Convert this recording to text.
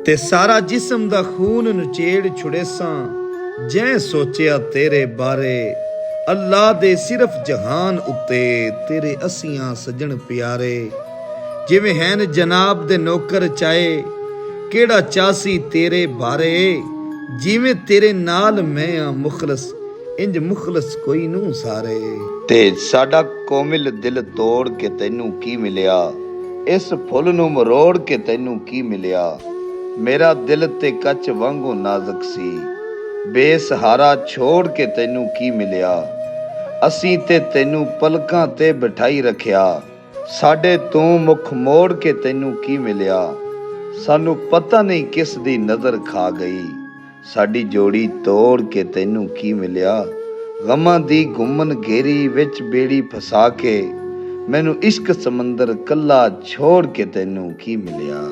ਤੇ ਸਾਰਾ ਜਿਸਮ ਦਾ ਖੂਨ ਨਚੇੜ ਛੁੜੇਸਾਂ ਜੈ ਸੋਚਿਆ ਤੇਰੇ ਬਾਰੇ। ਅੱਲਾ ਦੇ ਸਿਰਫ ਜਹਾਨ ਉੱਤੇ ਤੇਰੇ ਅਸੀਆਂ ਸਜਣ ਪਿਆਰੇ। ਜਿਵੇਂ ਹੈਨ ਜਨਾਬ ਦੇ ਨੌਕਰ ਚਾਏ ਕਿਹੜਾ ਚਾਸੀ ਤੇਰੇ ਬਾਰੇ। ਜਿਵੇਂ ਤੇਰੇ ਨਾਲ ਮੈਂ ਆ ਮੁਖਲਸ ਇੰਜ ਮੁਖਲਸ ਕੋਈ ਨੂੰ ਸਾਰੇ। ਤੇ ਸਾਡਾ ਕੋਮਿਲ ਦਿਲ ਤੋੜ ਕੇ ਤੈਨੂੰ ਕੀ ਮਿਲਿਆ, ਇਸ ਫੁੱਲ ਨੂੰ ਮਰੋੜ ਕੇ ਤੈਨੂੰ ਕੀ ਮਿਲਿਆ। ਮੇਰਾ ਦਿਲ ਤੇ ਕੱਚ ਵਾਂਗੂ ਨਾਜ਼ੁਕ ਸੀ, ਬੇਸਹਾਰਾ ਛੋੜ ਕੇ ਤੈਨੂੰ ਕੀ ਮਿਲਿਆ। ਅਸੀਂ ਤੇ ਤੈਨੂੰ ਪਲਕਾਂ ਤੇ ਬਿਠਾਈ ਰੱਖਿਆ, ਸਾਡੇ ਤੂੰ ਮੁਖ ਮੋੜ ਕੇ ਤੈਨੂੰ ਕੀ ਮਿਲਿਆ। ਸਾਨੂੰ ਪਤਾ ਨਹੀਂ ਕਿਸ ਦੀ ਨਜ਼ਰ ਖਾ ਗਈ, ਸਾਡੀ ਜੋੜੀ ਤੋੜ ਕੇ ਤੈਨੂੰ ਕੀ ਮਿਲਿਆ। ਗਮਾਂ ਦੀ ਗੁੰਮਨ ਘੇਰੀ ਵਿੱਚ ਬੇੜੀ ਫਸਾ ਕੇ ਮੈਨੂੰ ਇਸ਼ਕ ਸਮੁੰਦਰ ਕੱਲਾ ਛੋੜ ਕੇ ਤੈਨੂੰ ਕੀ ਮਿਲਿਆ।